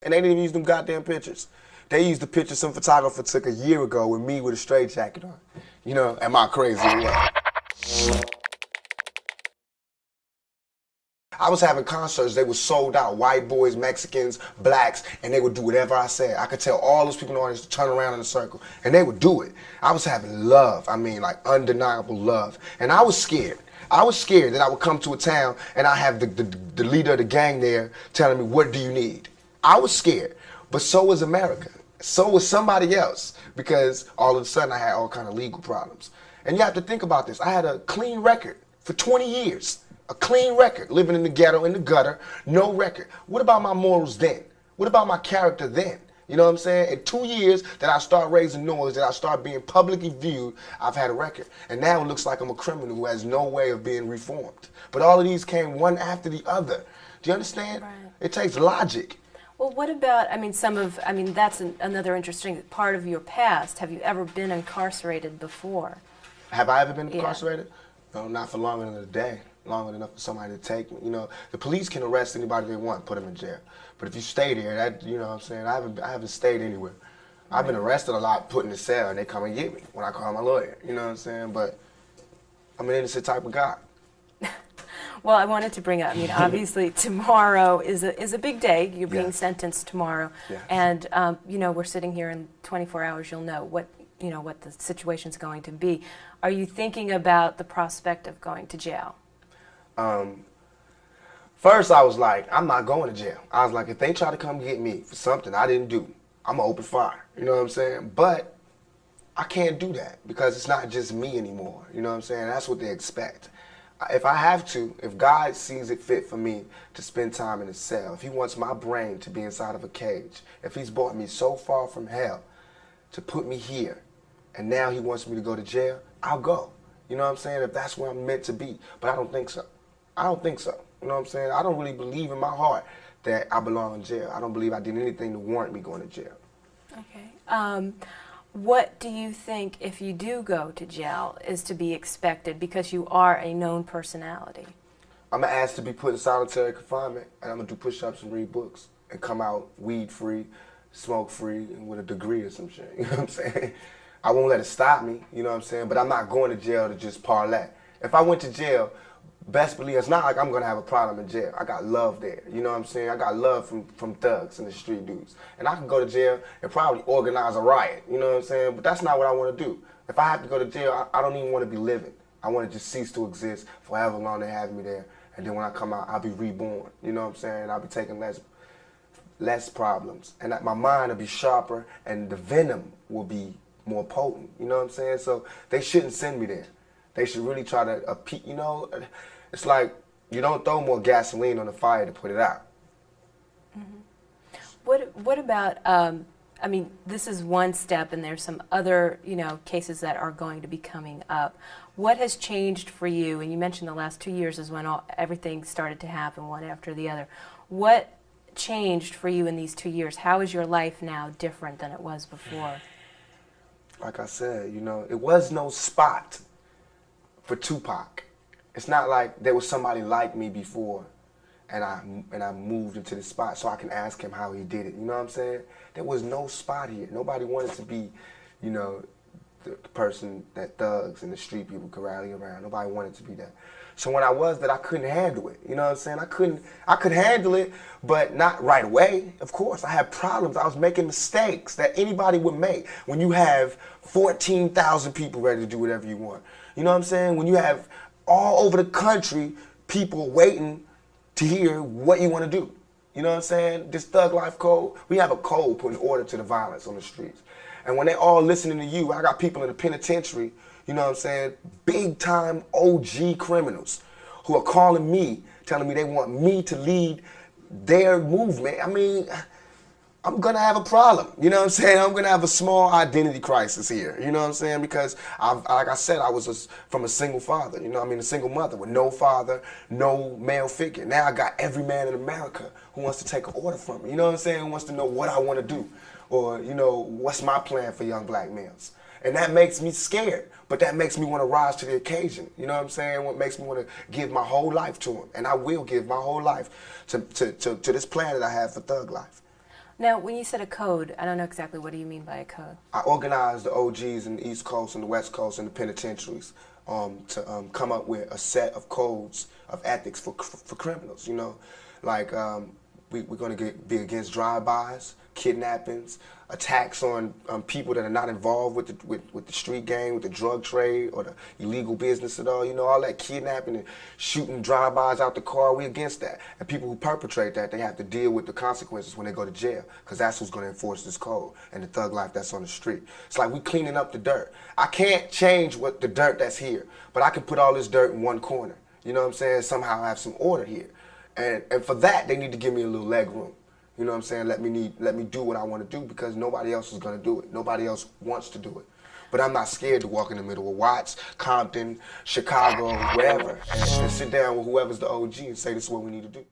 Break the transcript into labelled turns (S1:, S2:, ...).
S1: And they didn't even use them goddamn pictures. They used the picture some photographer took a year ago with me with a straight jacket on. You know, am I crazy or what? I was having concerts, they were sold out, white boys, Mexicans, blacks, and they would do whatever I said. I could tell all those people in the audience to turn around in a circle, and they would do it. I was having love, I mean like undeniable love. And I was scared. I was scared that I would come to a town and I have the leader of the gang there telling me, what do you need? I was scared, but so was America. So was somebody else, because all of a sudden I had all kind of legal problems. And you have to think about this. I had a clean record for 20 years. A clean record, living in the ghetto, in the gutter, no record. What about my morals then? What about my character then? You know what I'm saying? In 2 years that I start raising noise, that I start being publicly viewed, I've had a record. And now it looks like I'm a criminal who has no way of being reformed. But all of these came one after the other. Do you understand?
S2: Right.
S1: It takes logic.
S2: Well, what about, that's another interesting part of your past. Have you ever been incarcerated before?
S1: Have I ever been
S2: Yeah.
S1: incarcerated? No, not for longer than a day. Longer enough for somebody to take me. You know, the police can arrest anybody they want, put them in jail. But if you stay there, that, you know what I'm saying, I haven't stayed anywhere. I've been arrested a lot, put in the cell, and they come and get me when I call my lawyer. You know what I'm saying? But I'm an innocent type of guy.
S2: Well, I wanted to bring up, obviously tomorrow is a big day. You're being
S1: Yeah.
S2: sentenced tomorrow.
S1: Yeah.
S2: And, we're sitting here in 24 hours, you'll know what the situation's going to be. Are you thinking about the prospect of going to jail?
S1: First I was like, I'm not going to jail. I was like, if they try to come get me for something I didn't do, I'm gonna open fire. You know what I'm saying? But I can't do that because it's not just me anymore. You know what I'm saying? That's what they expect. If I have to, if God sees it fit for me to spend time in a cell, if he wants my brain to be inside of a cage, if he's brought me so far from hell to put me here, and now he wants me to go to jail, I'll go. You know what I'm saying? If that's where I'm meant to be. But I don't think so. I don't think so. You know what I'm saying? I don't really believe in my heart that I belong in jail. I don't believe I did anything to warrant me going to jail.
S2: Okay. What do you think, if you do go to jail, is to be expected because you are a known personality?
S1: I'm going to ask to be put in solitary confinement, and I'm going to do push-ups and read books and come out weed-free, smoke-free, and with a degree or some shit. You know what I'm saying? I won't let it stop me, you know what I'm saying? But I'm not going to jail to just parlay. If I went to jail, best believe it's not like I'm gonna have a problem in jail. I got love there, you know what I'm saying? I got love from thugs and the street dudes. And I can go to jail and probably organize a riot, you know what I'm saying? But that's not what I wanna do. If I have to go to jail, I don't even wanna be living. I wanna just cease to exist for however long they have me there. And then when I come out, I'll be reborn, you know what I'm saying? I'll be taking less problems. And my mind will be sharper and the venom will be more potent, you know what I'm saying? So they shouldn't send me there. They should really try to, you know, it's like you don't throw more gasoline on the fire to put it out.
S2: Mm-hmm. What about, this is one step and there's some other, cases that are going to be coming up. What has changed for you? And you mentioned the last 2 years is when everything started to happen one after the other. What changed for you in these 2 years? How is your life now different than it was before?
S1: Like I said, it was no spot for Tupac. It's not like there was somebody like me before and I moved into the spot so I can ask him how he did it. You know what I'm saying? There was no spot here. Nobody wanted to be, the person that thugs and the street people could rally around. Nobody wanted to be that. So when I was that, I couldn't handle it. You know what I'm saying? I could handle it, but not right away. Of course, I had problems. I was making mistakes that anybody would make when you have 14,000 people ready to do whatever you want. You know what I'm saying? When you have all over the country people waiting to hear what you want to do. You know what I'm saying? This thug life code, we have a code putting order to the violence on the streets. And when they all listening to you, I got people in the penitentiary, you know what I'm saying, big time OG criminals who are calling me, telling me they want me to lead their movement. I mean, I'm gonna have a problem, you know what I'm saying? I'm gonna have a small identity crisis here, you know what I'm saying? Because, like I said, I was from a single father, a single mother with no father, no male figure. Now I got every man in America who wants to take an order from me, you know what I'm saying? Who wants to know what I wanna do, or, what's my plan for young black males. And that makes me scared, but that makes me wanna rise to the occasion, you know what I'm saying? What makes me wanna give my whole life to them, and I will give my whole life to this plan that I have for thug life.
S2: Now, when you said a code, I don't know exactly what do you mean by a code?
S1: I organized the OGs in the East Coast and the West Coast and the penitentiaries to come up with a set of codes of ethics for criminals. You know, like we're going to be against drive-bys, kidnappings, attacks on people that are not involved with the street gang, with the drug trade or the illegal business at all. You know, all that kidnapping and shooting drive-bys out the car, we against that. And people who perpetrate that, they have to deal with the consequences when they go to jail, because that's who's going to enforce this code and the thug life that's on the street. It's like we cleaning up the dirt. I can't change what the dirt that's here, but I can put all this dirt in one corner. You know what I'm saying? Somehow have some order here. And for that, they need to give me a little leg room. You know what I'm saying? Let me do what I want to do, because nobody else is going to do it. Nobody else wants to do it. But I'm not scared to walk in the middle of Watts, Compton, Chicago, wherever, and sit down with whoever's the OG and say this is what we need to do.